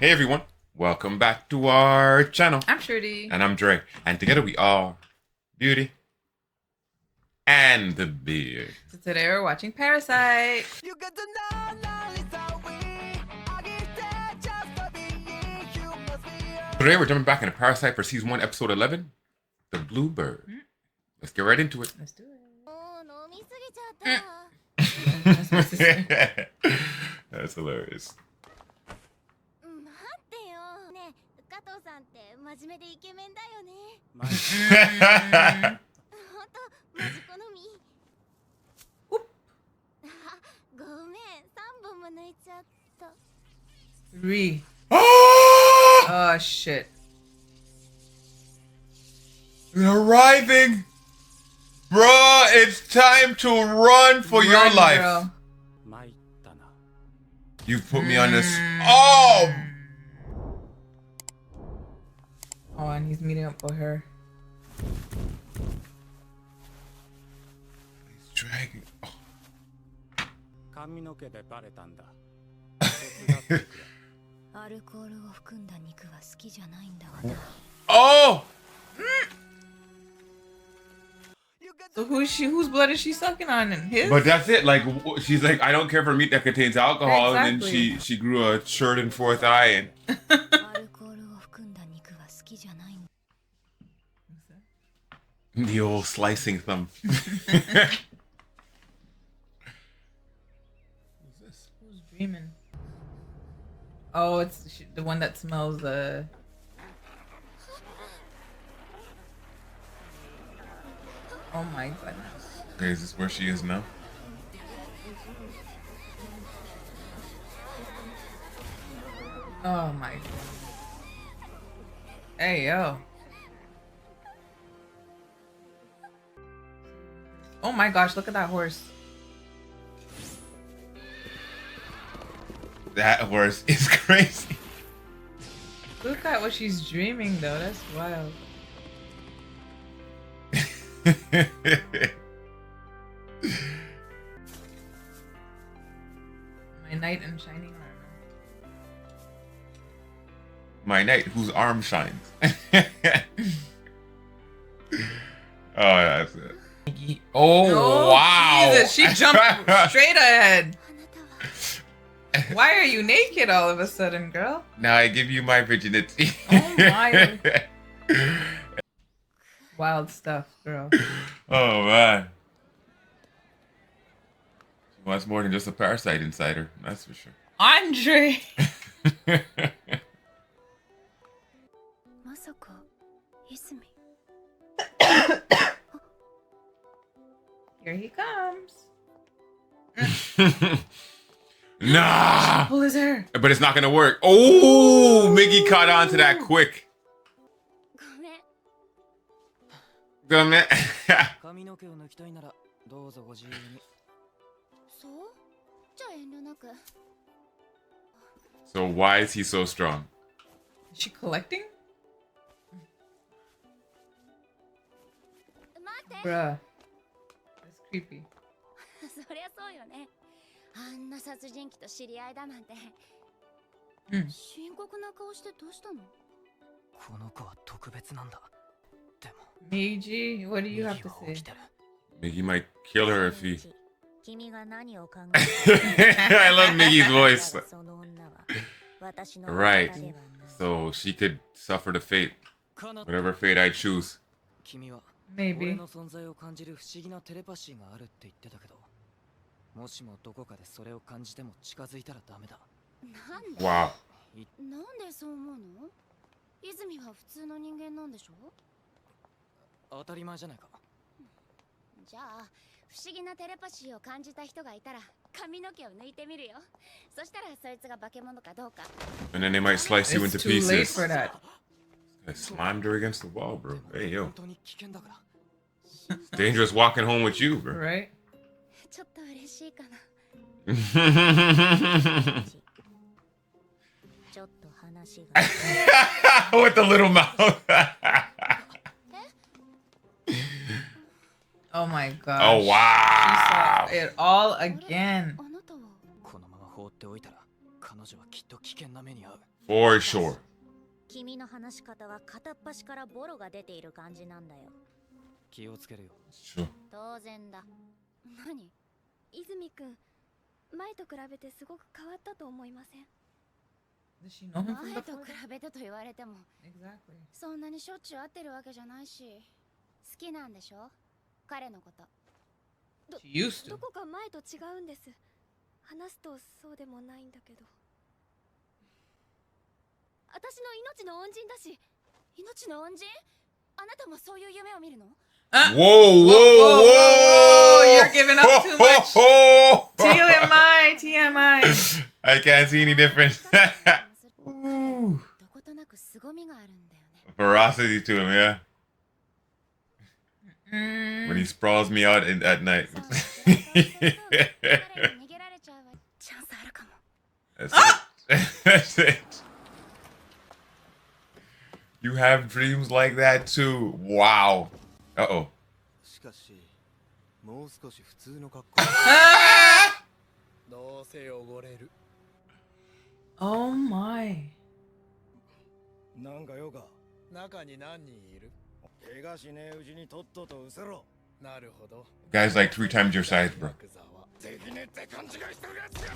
Hey everyone, welcome back to our channel. I'm Shruti. And I'm Dre. And together we are Beauty and the Beard. So today we're watching Parasyte. Today we're jumping back into Parasyte for season 1, episode 11, The Bluebird. Let's get right into it. Let's do it. That's hilarious. Three. Oh! Oh shit. They're arriving! Bruh, it's time to run for your life. Girl. You put me on this. Oh! Oh, and he's meeting up with her. He's dragging. Oh. Oh! So whose blood is she sucking on? And his? But that's it. Like, she's like, I don't care for meat that contains alcohol. Exactly. And then she grew a third and fourth eye. And the old slicing thumb. Who's this? Who's dreaming? Oh, it's the one that smells the. Oh my goodness. Okay, is this where she is now? Oh my. Hey yo. Oh my gosh, look at that horse. That horse is crazy. Look at what she's dreaming though. That's wild. My knight in shining armor. My knight whose arm shines. Oh, that's it. Oh, wow. Jesus, she jumped straight ahead. Why are you naked all of a sudden, girl? Now I give you my virginity. Oh my. Wild stuff, girl. Oh man. She wants more than just a parasite inside her, that's for sure. Andre! Here he comes. Nah! Pull his hair. But it's not gonna work. Oh, Migi caught on to that quick. Go, man. So why is he so strong? Is she collecting? Bruh. That's creepy. Migi, what do you have to say? Migi might kill her if he... I love Migi's voice. Right. So she could suffer the fate. Whatever fate I choose. Maybe. Wow. And then they might slice you into It's too pieces. late for that. I slammed her against the wall, bro. Hey, yo. It's dangerous walking home with you, bro. Right? With the little mouth. Oh my gosh. Oh, wow. She saw it all again. For sure. 君の話し方は片っ端からボロが出ている感じなんだよ。気をつけるよ。Sure. 当然だ。何？泉くん、前と比べてすごく変わったと思いません？ Does she know him from 前と before? 比べてと言われても、 Exactly. そんなにしょっちゅう会ってるわけじゃないし、好きなんでしょ？彼のこと。She used to. どこか前と違うんです。話すとそうでもないんだけど。私の命の恩人だし。命の恩人？あなたもそういう夢を見るの？ Whoa, whoa, whoa! You're giving up too much. TMI, TMI. I can't see any difference. Ooh. どことなく凄みがあるんだよね。 Ferocity to him, yeah. Mm. When he sprawls me out at night. 彼に逃げられちゃうわ。チャンスあるかも。 That's it. That's it. You have dreams like that too. Wow. Uh-oh. しかし、もう少し普通の格好。どうせ汚れる。Oh my. なんかよか。中に何人いる？怪我しねえうちにとっとと失せろ。なるほど。Guys like 3 times your size, bro. できねえって勘違いしてるやつや。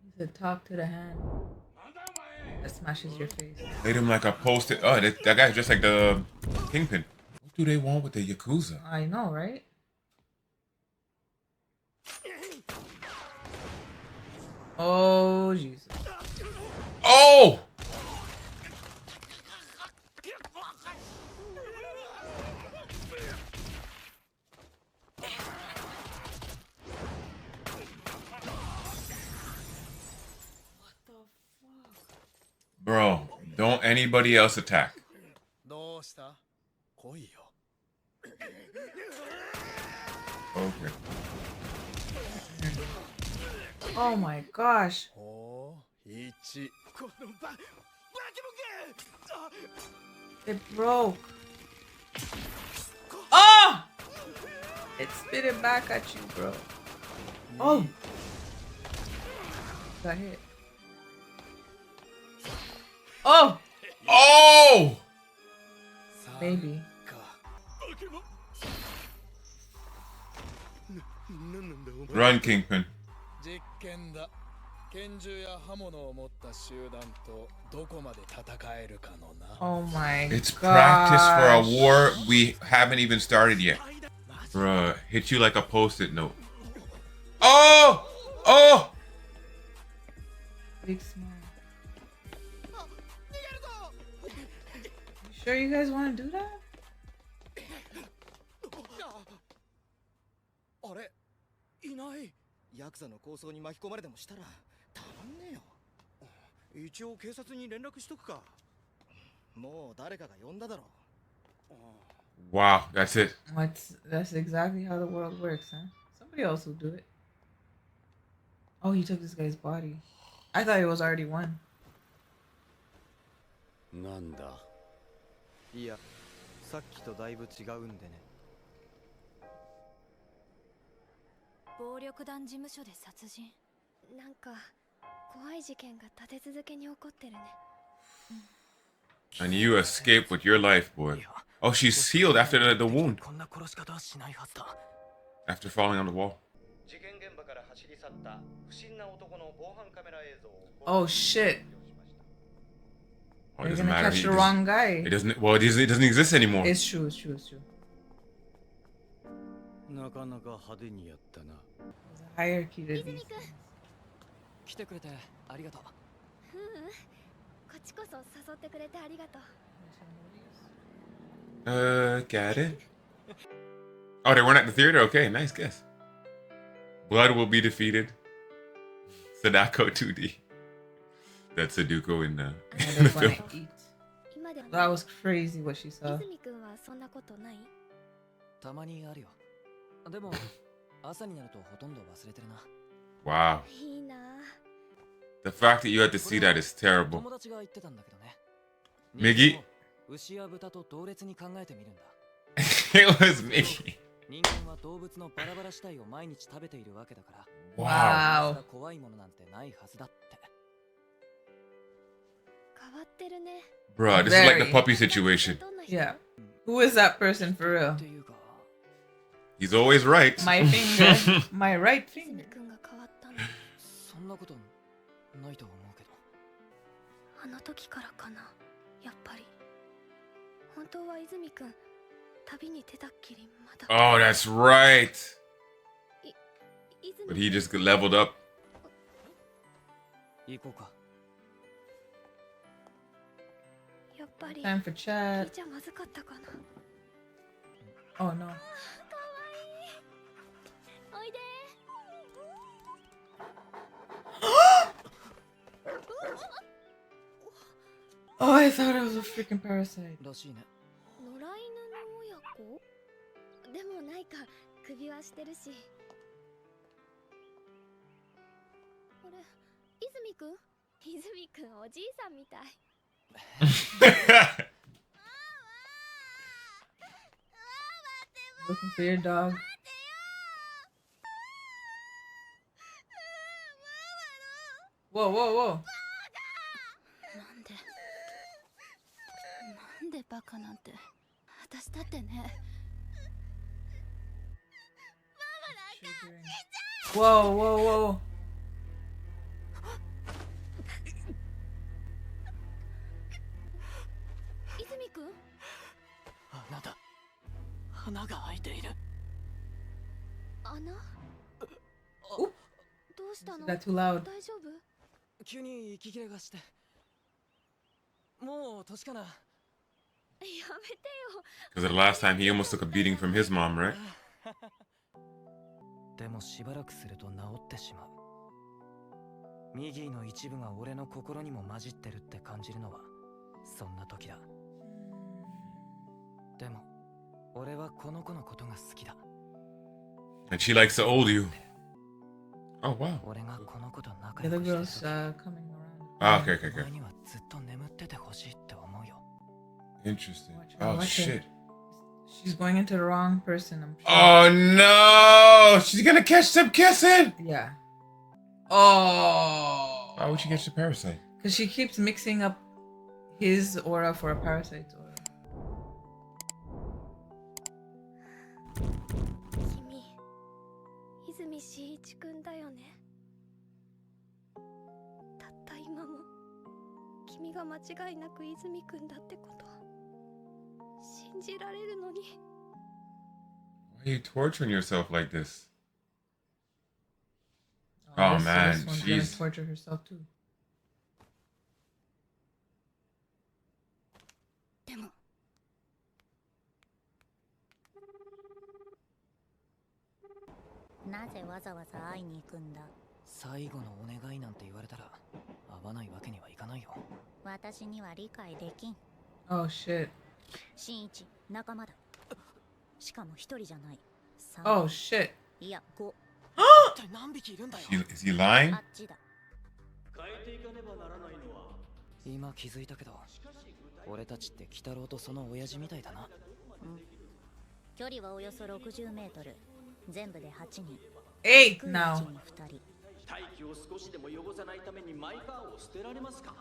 He said, talk to the hand that smashes your face. Made him like a post-it. Oh, that guy's just like the kingpin. What do they want with the Yakuza? I know, right? Oh, Jesus. Oh! Bro, don't anybody else attack. どうした？来いよ。 Okay. Oh my gosh. ほう、1。このバキボケ！ It broke. Oh! It spit it back at you, bro. Oh! Got hit. Oh! Oh! Baby. Run, Kingpin. 実験だ。拳銃や刃物を持った集団とどこまで戦えるかのな。 Oh my It's god. practice for a war we haven't even started yet. Bruh, hit you like a post-it note. Oh! Oh! Big smile. You sure you guys want to do that? あれいない。ヤクザの抗争に巻き込まれでもしたらたまんねえよ。一応警察に連絡しとくか。もう誰かが呼んだだろう。 Wow, that's it. That's exactly how the world works, huh? Somebody else will do it. Oh, he took this guy's body. I thought it was already won. なんだ。いや、さっきとだいぶ違うんでね。暴力団事務所で殺人。なんか怖い事件が立て続けに起こってるね。 And you escape with your life, boy. Oh, she's healed after the wound. こんな殺し方はしないはずだ。 After falling on the wall. 事件現場から走り去った不審な男の防犯カメラ映像を。 Oh shit. Oh, it You're doesn't gonna matter. catch He the doesn't- wrong guy. It doesn't. Well, it doesn't exist anymore. It's true, it's true, it's true. なかなか派手にやったな。 There's a hierarchy to these 泉くん。 things. 来てくれてありがとう。こっちこそ誘ってくれてありがとう。 Got it. Oh, they weren't at the theater? Okay, nice guess. Blood will be defeated. Sadako 2D. That's Sudoku in Yeah, in the they're gonna film. eat. 今でも That was crazy what she saw. 泉くんはそんなことない？たまにあるよ。でも朝になるとほとんど忘れてるな。 Wow. いいな。 The fact that you had to see that is terrible. 友達が言ってたんだけどね。 Migi? 牛や豚と同列に考えてみるんだ。It was Migi. 人間は動物のバラバラ死体を毎日食べているわけだから、 Wow. Wow. 怖いものなんてないはずだって。変わってるね。 Bruh, this is like the Very. puppy situation. どんな人？ Yeah. Who is that person for real? っていうか、 He's always right. My finger. My right 泉 finger. 君が変わったの。そんなことないと思うけど。あの時からかな。やっぱり。本当は泉君、旅に出たっきりまだ。 Oh, that's right. 泉 But he just leveled up. 行こうか。やっぱり Time for 聞 chat. いちゃまずかったかな。 Oh no. おいで Oh, I thought it was a freaking parasite. らしいね。野良犬の親子でもないか、首輪してるし。あれ、泉君おじいさんみたい。 Looking for your dog. ママの Whoa, whoa, whoa. なんでバカなんて。私だってね。 Whoa, whoa, whoa. 泉君、あなた、花が開いている。穴？おどうしたの？ Is that too loud? 大丈夫？急に息切れがして。もう年かな。やめてよ。 Because the last time he almost took a beating from his mom, right? でもしばらくすると治ってしまう。ミギーの一部が俺の心にも混じってるって感じるのはそんな時だ。でも俺はこの子のことが好きだ。 And she likes to hold you. Oh, wow. 俺がこの子と仲 The 良 other くしてる girl's 時、 coming around. Ah, okay, okay, お前 okay. にはずっと眠っててほしいって思うよ。 Interesting. Watch out, Oh, watch shit. it. She's going into the wrong person, I'm sure. Oh, no. She's going to catch them kissing. Yeah. Oh. Why would she catch the parasite? Because she keeps mixing up his aura for a parasite's aura. 君、泉真一君だよね。たった今も君が間違いなく泉君だってこと信じられるのに。 Why are you torturing yourself like this? Oh, this- man, this one's she's- gonna torture herself too. でもなぜわざわざ会いに行くんだ。最後のお願いなんて言われたら会わないわけにはいかないよ。私には理解できん。 Oh shit. 新一、仲間だ。しかも一人じゃない。三 Oh shit. いや、五。一体何匹いるんだよ。 Is he lying? あっちだ。今気づいたけど、俺たちって鬼太郎とその親父みたいだな。距離はおよそ60メートル。全部で8人。 8空一 now. に2人。大気を少しでも汚さないためにマイカーを捨てられますか。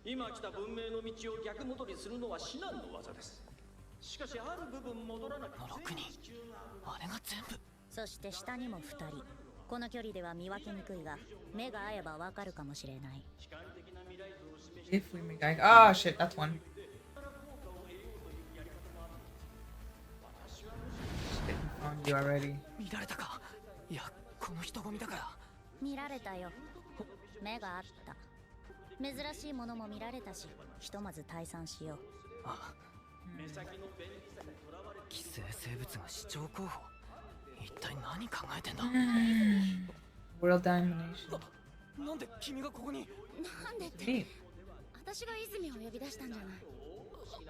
今来た文明の道を逆戻りするのは至難の技です。しかしある部分戻らなくて6人。あれが全部。そして下にも2人。この距離では見分けにくいが、目が合えばわかるかもしれない。 If we make eye. Oh shit, that's one. Shit, we found you already. 見られたか。いや、この人混みだから。見られたよ。目があった。珍しいものも見られたし、ひとまず退散しよう。あ、寄生生物が市長候補。一体何考えてんだ。 World domination. なんで君がここに。なんでって Neat. 私が泉を呼び出したんじゃない。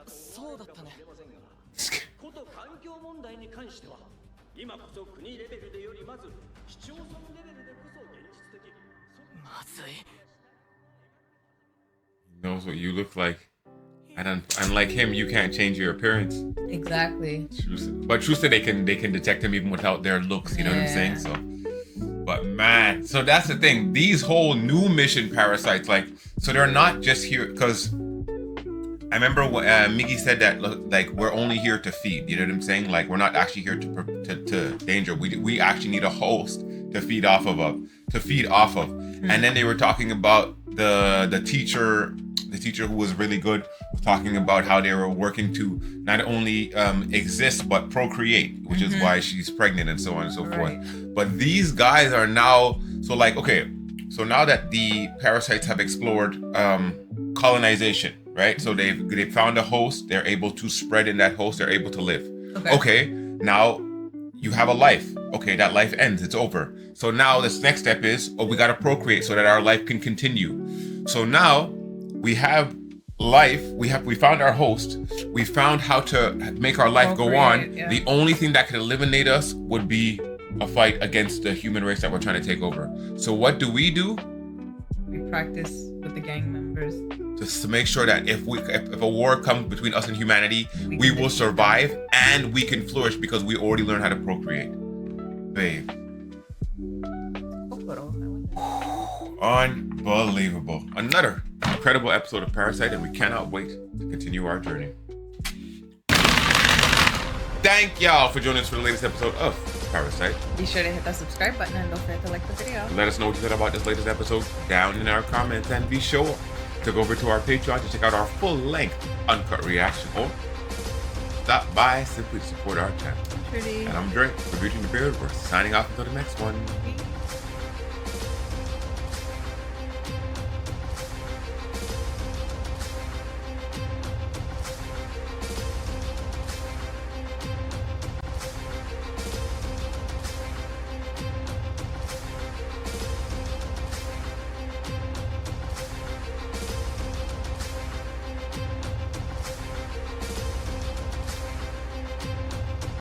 そうだったね。こと環境問題に関しては今こそ国レベルでよりまず市町村レベルでこそ現実的。まずい。 He knows what you look like. And unlike him, you can't change your appearance. Exactly. But true they can detect him even without their looks. You know what I'm saying? So, but man, so that's the thing. These whole new mission parasites, like, so they're not just here because I remember Migi said that like we're only here to feed. You know what I'm saying? Like we're not actually here to danger. We actually need a host to feed off of. And then they were talking about the teacher who was really good, was talking about how they were working to not only exist but procreate, which is why she's pregnant and so on and so forth. But these guys are now so like, okay, so now that the parasites have explored colonization, right? So they've found a host, they're able to spread in that host, they're able to live. Okay, now you have a life. Okay, that life ends, it's over. So now this next step is, we got to procreate so that our life can continue. So now we have life, we found our host, we found how to make our life go on. Yeah. The only thing that could eliminate us would be a fight against the human race that we're trying to take over. So what do? We practice with the gang members. Just to make sure that if a war comes between us and humanity, we will survive and we can flourish because we already learned how to procreate. Babe. Unbelievable. Another incredible episode of Parasyte, and we cannot wait to continue our journey. Thank y'all for joining us for the latest episode of Parasyte. Be sure to hit that subscribe button and don't forget to like the video. Let us know what you thought about this latest episode down in our comments, and be sure to go over to our Patreon to check out our full-length uncut reaction, or stop by simply to support our channel. Shruti. And I'm Dre, for Beauty and the Beard. We're signing off until the next one.